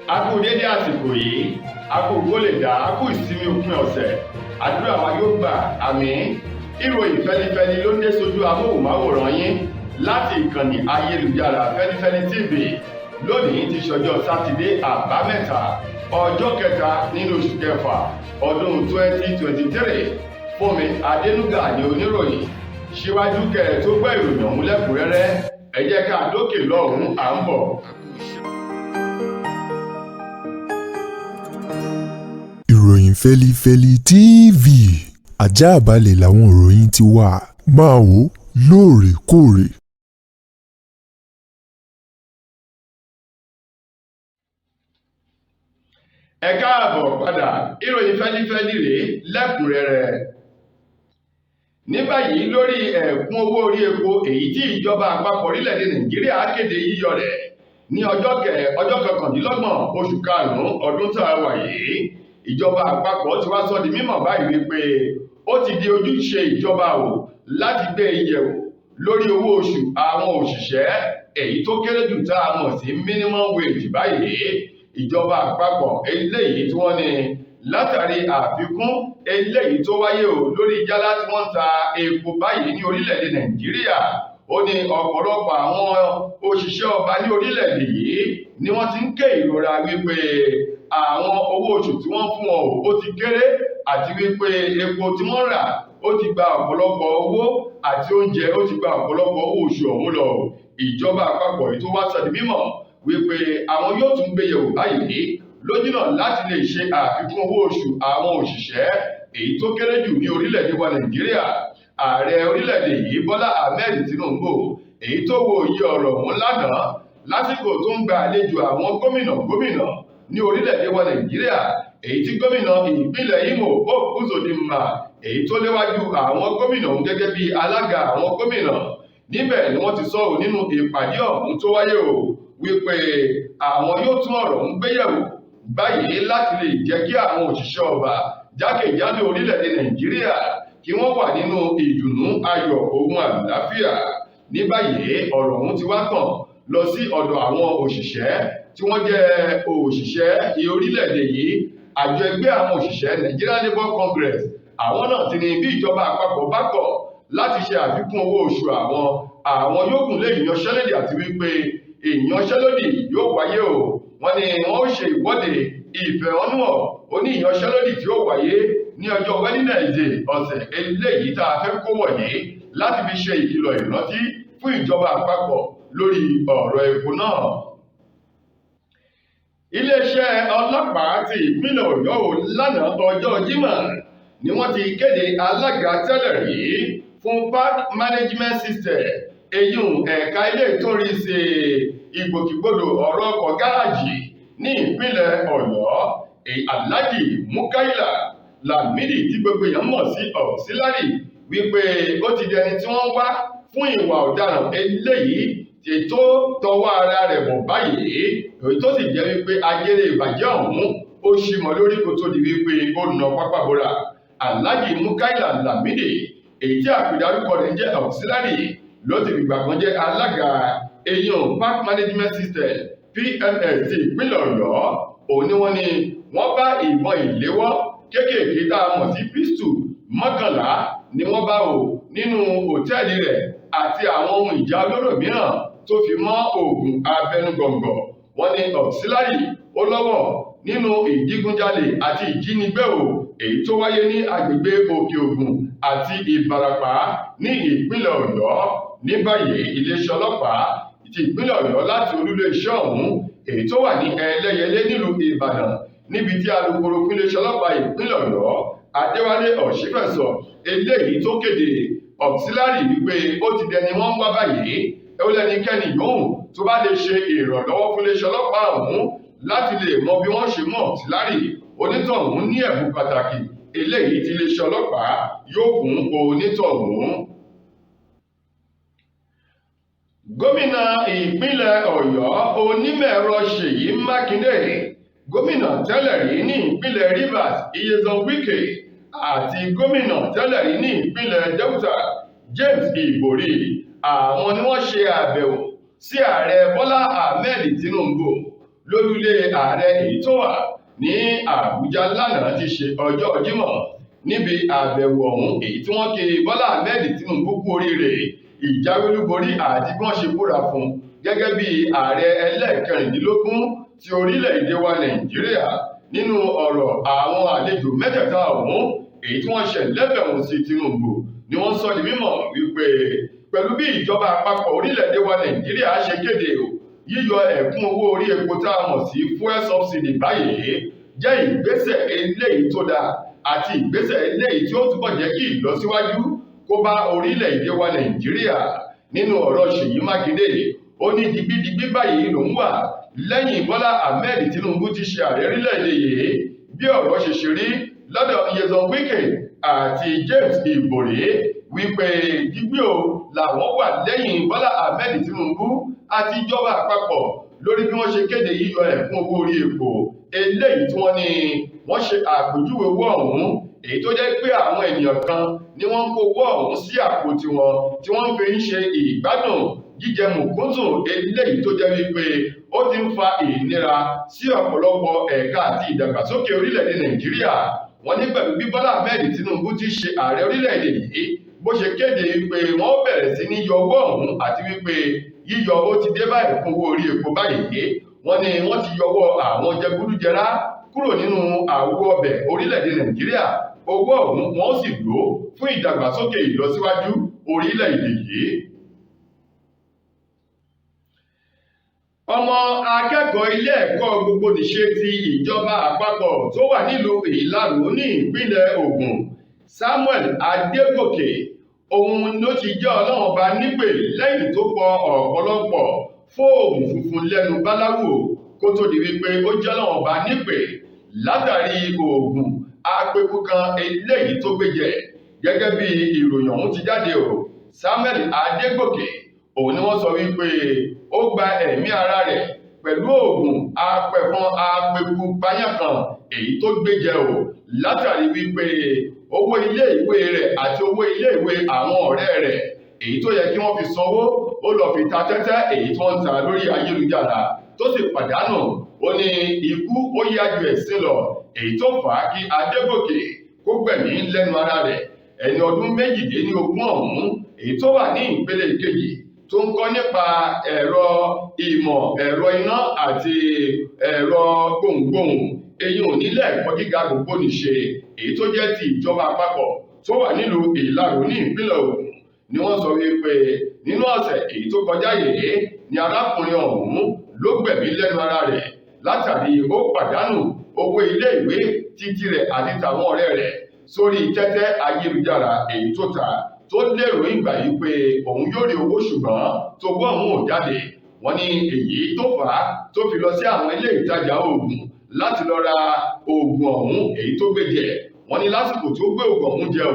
A kú dédé àsìkò yìí, a kú kólèdá, a kú ìsinmi òpin ọ̀sẹ̀, àdúrà wa yóò gbà, àmín. Ìròyìn fẹlifẹli ló dé sójú amóhùnmáwòrán yín láti ìkànnì ayélujára Feli-feli TV. Lónìí ti ṣọjọ́ Sátidé àbámẹ́ta ọjọ́ kẹta nínú oṣù kẹfà ọdún 2023. Fúnmi Adénúgà ni oníròyìn. Síwájú kẹ́ tó gbọ́ ìròyìn ọ̀hún lẹ́kùnrẹ́rẹ́, ẹ jẹ́ ká dókè lọ́hùn-ún à ń bọ̀. Ìròyìn Feli-feli TV àjààbálẹ̀ làwọn ìròyìn ti wà, máa wò lóòrèkóòrè. Ẹ káàbọ̀ padà, ìròyìn Feli-feli rèé lẹ́kùnrẹ́rẹ́. Ní báyìí lórí ẹ̀kún owó orí epo èyí tí ìjọba àpapọ̀ orílẹ̀-èdè Nàìjíríà kéde yíyọ rẹ̀ ní ọjọ́ kọkàndínlọ́gbọ̀n oṣù karùn-ún ọdún tá a wà yìí. Ìjọba àpapọ̀ ti wá sọ di mímọ̀ báyìí wípé ó ti di ojúṣe ìjọba láti gbé ìyẹ̀wò lórí owó oṣù àwọn òṣìṣẹ́ èyí tó kéré jù tá a mọ̀ sí minimum wage báyìí. Ìjọba àpapọ̀ eléyìí tí wọ́n ní látàrí àfikún eléyìí tó wáyé lórí jálá tí wọ́n ń ta epo báyìí ní orílẹ̀-èdè Nàìjíríà. Ó ní ọ̀pọ̀lọpọ̀ àwọn òṣìṣẹ́ ọba ní orílẹ̀-èdè yìí ni wọ́n ti ń ké ìrora wípé àwọn owó oṣù tí wọ́n fún wọn ó ti kéré àti wípé epo tí wọ́n rà ó ti gba ọ̀pọ̀lọpọ̀ owó àti oúnjẹ ó ti gba ọ̀pọ̀lọpọ̀ owó oṣù ọ̀hún lọ. Ìjọba àpapọ̀ yìí tó wá sọ di mímọ̀ wípé àwọn yóò tún gbé yẹ̀wò báyìí lójúnà láti lè ṣe àfikún owó oṣù àwọn òṣìṣẹ́ èyí tó kéré jù ní orílẹ̀-èdè wa Nàìjíríà. Ààrẹ orílẹ̀-èdè yìí Bọ́lá Ahmed Tinubu èyí tó wo iye ọ̀rọ̀ ọ̀hún lánàá lásìkò tó ń gba àlejò àwọn gómìnà ní orílẹ̀-èdè wa Nàìjíríà, èyí tí gómìnà ìpínlẹ̀ Imo Uzodinma èyí tó léwájú àwọn gómìnà gẹ́gẹ́ bí alága àwọn gómìnà. Níbẹ̀ ni wọ́n ti sọ nínú ìpàdé ọ̀hún tó wáyé wípé àwọn yóò tún ọ̀rọ̀ ọ̀hún gbéyẹ̀wò báyìí láti lè jẹ́ kí àwọn òṣìṣẹ́ ọba jákèjádò orílẹ̀-èdè Nàìjíríà kí wọ́n wà nínú ìdùnnú ayọ̀ ohun àlàáfíà. Ní báyìí ọ̀rọ̀ ọ̀hún ti wá tàn lọ sí ọ̀dọ̀ àwọn òṣìṣẹ́ tí wọ́n jẹ́ òṣìṣẹ́ orílẹ̀-èdè yìí. Àjọ ẹgbẹ́ àwọn òṣìṣẹ́ Nigeria Labour Congress àwọn náà ti ní bí ìjọba àpapọ̀ bá kọ̀ láti ṣe àfikún owó oṣù àwọn yóò gùn lé ìyanṣẹ́lódì àti wípé ìyanṣẹ́lódì yóò wáyé wọ́n ní wọ́n ó ṣe ìwọ́de ìfẹ̀hónúhàn oní ìyanṣẹ́lódì tí ó wáyé ní ọjọ́ Wednesday ọ̀sẹ̀ eléyìí tá a fẹ́ kó wọ̀nyí láti fi ṣe ìkìlọ̀ ìrántí fún ìjọba àpapọ̀ lórí ọ̀rọ̀ epo náà. Iléeṣẹ́ ọlọ́pàá ti ìpínlẹ̀ Ọ̀yọ́ lánàá ọjọ́ Jímọ̀ ni wọ́n ti kéde alága tẹ́lẹ̀ rí fún park management system eyín ẹ̀ka ilé ìtòrí sí ìgbòkègbodò ọ̀rọ̀ ọkọ̀ gárájì ní ìpínlẹ̀ Ọ̀yọ́ Alhaji Mukaila Lamidi tí gbogbo èèyàn mọ̀ sí Auxillary wípé ó ti di ẹni tí wọ́n wá fún ìwà ọ̀daràn eléyìí ètò tọwọ́ ara rẹ̀ bọ̀ báyìí, èyí tó sì jẹ́ wípé ajẹ́rẹ́ ìbàjẹ́ ọ̀hún ó ṣì mọ́ lórí kó tó di wípé ó nà pápá bora. Alhaji Mukaila Lamidi èyí tí àpèdárúkọ rẹ̀ jẹ́ Auxillary ló ti fìgbà kan jẹ́ alága eyín park management system PMS ti ìpínlẹ̀ Ọ̀yọ́. Òun ni wọ́n ní wọ́n bá ìbọn ìléwọ́ kéékèèké tá a mọ̀ sí pistol 11 ni wọ́n bá nínú hòtẹ́ẹ̀lì rẹ̀ àti àwọn ohun ìjà olóró mìíràn tó fi mọ́ oògùn abẹnugọ̀ngọ̀. Wọ́n ní Auxillary ó lọ́wọ́ nínú ìdígunjalè àti ìjínigbé èyí tó wáyé ní agbègbè Òkè Ògùn àti Ìbàràpá ní ìpínlẹ̀ Ọ̀yọ́. Ní báyìí iléeṣẹ́ ọlọ́pàá ti ìpínlẹ̀ Ọ̀yọ́ láti olúléeṣẹ́ ọ̀hún èyí tó wà ní Ẹlẹ́yẹlé nílùú Ìbàdàn níbi tí alukoro fún iléeṣẹ́ ọlọ́pàá ìpínlẹ̀ Ọ̀yọ́ Adéwálé Ọ̀ṣífẹ̀sọ eléyìí tó kéde Auxillary wípé ó ti dẹni wọ́n ń wá báyìí. Ẹnikẹ́ni yòówù tó bá lè ṣe ìrànlọ́wọ́ fún iléeṣẹ́ ọlọ́pàá ọ̀hún láti lè mọ bí wọ́n ṣe mọ̀ Auxillary, onítọ̀hún ní ẹ̀bùn pàtàkì eléyìí tí iléeṣẹ́ ọlọ́pàá yóò fún onítọ̀hún. Gómìnà ìpínlẹ̀ Ọ̀yọ́ onímọ̀-ẹ̀rọ Ṣèyí Mákindé, gómìnà tẹ́lẹ̀ rí ní ìpínlẹ̀ Rivers Nyesom Wike àti gómìnà tẹ́lẹ̀ rí ní ìpínlẹ̀ Delta James Ibori àwọn ni wọ́n ṣe àbẹ̀wò sí ààrẹ Bọ́lá Ahmed Tinubu lólúlé ààrẹ èyí tó wà ní Àbújá lánàá ti ṣe ọjọ́ Jímọ̀ níbi àbẹ̀wò ọ̀hún èyí tí wọ́n kí Bọ́lá Ahmed Tinubu kú oríire ìjáwélúborí àti bí wọ́n ṣe búra fún gẹ́gẹ́ bí ààrẹ ẹlẹ́ẹ̀kẹrìndínlógún ti orílẹ̀-èdè wa Nàìjíríà. Nínú ọ̀rọ̀ àwọn àlejò mẹ́tẹ̀ẹ̀ta ọ̀hún èyí tí wọ́n ṣe lẹ́bẹ̀wọ̀n sí Tinubu ni wọ́n sọ di mímọ̀ wípé pẹ̀lú bí ìjọba àpapọ̀ orílẹ̀-èdè wa Nàìjíríà ṣe kéde yíyọ ẹ̀kún owó orí epo tá a mọ̀ sí fuel subsidy báyìí jẹ́ ìgbésẹ̀ eléyìí tó dáa àti ìgbésẹ̀ eléyìí tí ó túbọ̀ jẹ́ kí ìlọsíwájú kó bá orílẹ̀-èdè wa Nàìjíríà. Nínú ọ̀rọ̀ Ṣèyí Mákindé ó ní digbídigbí báyìí lòún wà lẹ́yìn Bọ́lá Ahmed Tinubu ti ṣe ààrẹ orílẹ̀-èdè yìí bí ọ̀rọ̀ ṣe ṣe rí lọ́dọ̀ Nyesom Wike àti James Ibori wípé dígbì o làwọn wà lẹ́yìn Bọ́lá Ahmed Tinubu àti ìjọba àpapọ̀ lórí bí wọ́n ṣe kéde yíyọ ẹ̀kún owó orí epo eléyìí tí wọ́n ní wọ́n ṣe àpèjúwe owó ọ̀hún èyí tó jẹ́ pé àwọn ènìyàn kan ni wọ́n ń kó owó ọ̀hún sí àpò tiwọn tí wọ́n fi ń ṣe ìgbádùn jíjẹ mùkúntùn eléyìí tó jẹ́ wípé ó ti ń fa ìnira sí ọ̀pọ̀lọpọ̀ ẹ̀ka àti ìdàgbàsókè orílẹ̀-èdè Nàìjíríà. Wọ́n ní pẹ̀lú bí Bọ́lá Ahmed Tinubu ti ṣe ààrẹ orílẹ̀-èdè yìí bó ṣe kéde pé wọ́n bẹ̀rẹ̀ sí ní yọ owó ọ̀hún àti wípé yíyọ ó ti dé báyìí fún owó orí epo báyìí. Wọ́n ní wọ́n ti yọwọ́ àwọn jẹgúdújẹrá kúrò nínú àwo ọbẹ̀ orílẹ̀-èdè Nàìjíríà. Owó ọ̀hún wọ́n sì lò fún ìdàgbàsókè ìlọsíwájú orílẹ̀-èdè yìí. Ọmọ akẹ́kọ̀ọ́ ilé ẹ̀kọ́ gbogbonìṣe ti ìjọba àpapọ̀ tó wà nílùú Ìlaró ní ìpínlẹ̀ Ògùn Samuel Adégòkè òun ló ti jẹ́ Ọlọ́run ọba nípè lẹ́yìn tó pọ ọ̀pọ̀lọpọ̀ fóòmù funfun lẹ́nu báláwò kó tó di wípé ó jẹ́ Ọlọ́run ọba nípè látàrí oògùn apẹ̀kú kan eléyìí tó gbéjẹ. Gẹ́gẹ́ bí ìròyìn ọ̀hún ti jáde Samuel Adégòkè òun ni wọ́n sọ wípé ó gba ẹ̀mí ara rẹ̀ pẹ̀lú oògùn apẹ̀fọn apẹ̀kú payán kan èyí tó gbéjẹ látàrí wípé owó ilé ìwé rẹ̀ àti owó ilé ìwé àwọn ọ̀rẹ́ rẹ̀ èyí tó yẹ kí wọ́n fi sanwó ó lọ fi ta tẹ́tẹ́ èyí tí wọ́n ń ta lórí ayélujára tó sì pàdánù. Ó ní ikú ó yá ju ẹ̀sín lọ èyí tó fà á kí Adégòkè kó gbẹ̀mí lẹ́nu ara rẹ̀. Ẹni ọdún 22 ọ̀hún èyí tó wà ní ìpele kejì tó ń kọ́ nípa ẹ̀rọ iná àti ẹ̀rọ gbohùngbohùn èyí ò nílẹ̀ ẹ̀kọ́ gíga gbogbonìṣe èyí tó jẹ́ ti ìjọba àpapọ̀ tó wà nílùú Ìlaró ní ìpínlẹ̀ Ògùn ni wọ́n sọ wípé nínú ọ̀sẹ̀ èyí tó kọjá yìí ni arákùnrin ọ̀hún ló gbẹ̀mí lẹ́nu ara rẹ̀ látàrí ó pàdánù owó ilé ìwé títí rẹ̀ àti tàwọn ọ̀rẹ́ rẹ̀ sórí tẹ́tẹ́ ayélujára èyí tó ta tó lérò ìgbà yìí pé òun yóò rí owó ṣùgbọ́n tó gbọ́ òun ò jáde. Wọ́n ní èyí tó fà á tó fi lọ sí àwọn ilé ìtajà oògùn láti lọ ra oògùn ọ̀hún èyí tó gbéjẹ. Wọ́n ní lásìkò tó gbé oògùn ọ̀hún jẹ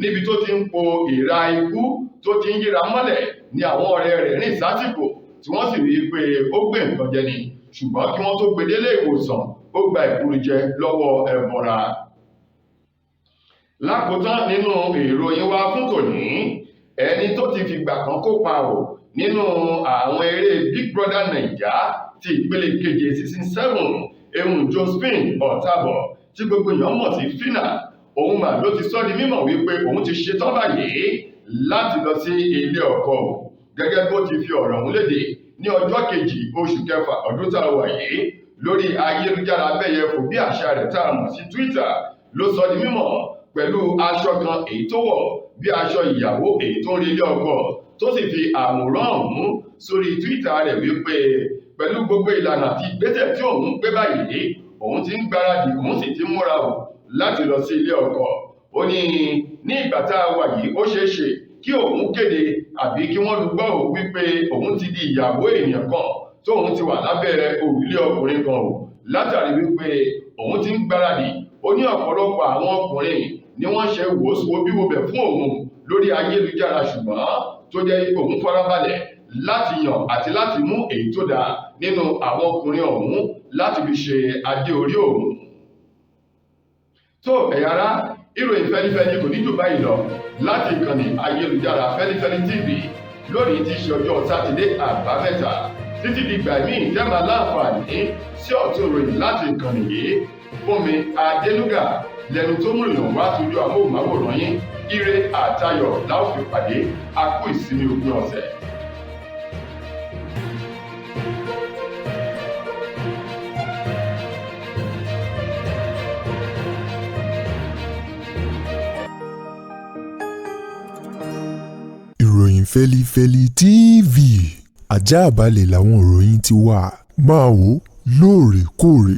níbi tó ti ń po ìra ikú tó ti ń yíra mọ́lẹ̀ ní àwọn ọ̀rẹ́ rẹ̀ rìn sásìkò tí wọ́n sì rí i pé ó gbé nǹkan jẹ ni ṣùgbọ́n kí wọ́n tó gbé délé ìwòsàn ó gba ìkúrújẹ lọ́wọ́ ẹbọra. Lákòótán nínú ìròyìn wa fún tòní ẹni tó ti fìgbà kan kópa nínú àwọn eré Big Brother Naija ti ìpele keje season 7 Ebun Josephine Ọ̀tàbọ̀ tí gbogbo èèyàn mọ̀ sí Fina òun mà ló ti sọ di mímọ̀ wípé òun ti ṣetán báyìí láti lọ sí ilé ọkọ gẹ́gẹ́ bó ti fi ọ̀rọ̀ ọ̀hún léde ní ọjọ́ kejì oṣù kẹfà ọdún tá a wà yìí lórí ayélujára abẹ́yẹfò bí àṣà rẹ̀ tá a mọ̀ sí Twitter ló sọ di mímọ̀ pẹ̀lú aṣọ kan èyí tó wọ̀ bí aṣọ ìyàwó èyí tó ń rí ilé ọkọ tó sì fi àwòrán ọ̀hún sórí Twitter rẹ̀ wípé pẹ̀lú gbogbo ìlànà àti ìgbésẹ̀ tí òun gbé báyìí òun ti ń gbáradì òun sì ti ń múra láti lọ sí ilé ọkọ. Ó ní ìgbà tá a wà yìí ó ṣeé ṣe kí òun kéde àbí kí wọ́n lu gbọ́ wípé òun ti di ìyàwó ènìyàn kan tóun ti wà lábẹ́ òrùlé ọkùnrin kan látàrí wípé òun ti ń gbáradì. Ó ní ọ̀pọ̀lọpọ̀ àwọn ọkùnrin ni wọ́n ṣe wòbíwòbẹ̀ fún òun lórí ayélujára ṣùgbọ́n tó jẹ́ òun farabalẹ̀ láti yàn àti láti mú èyí tó dáa nínú àwọn ọkùnrin ọ̀hún láti fi ṣe adé orí òun. Tó ẹ̀yàrá ìròyìn Feli-feli kò ní jù báyìí lọ láti ìkànnì ayélujára Feli-feli TV lónìí tí í ṣe ọjọ́ Sátidé àbámẹ́ta títí dìgbà míì tẹ́ máa láǹfààní sí ọ̀tún ìròyìn láti ìkànnì yìí. Fúnmi Adélúgà lẹnu tó mú ìròyìn wá sójú amóhùnmáwòrán yín. Ire àtayọ̀ la ó fi pàdé. A kú ìsinmi òpin ọ̀sẹ̀. Ìròyìn Feli-feli TV àjààbálẹ̀ làwọn ìròyìn ti wà. Máa wò lóòrèkóòrè.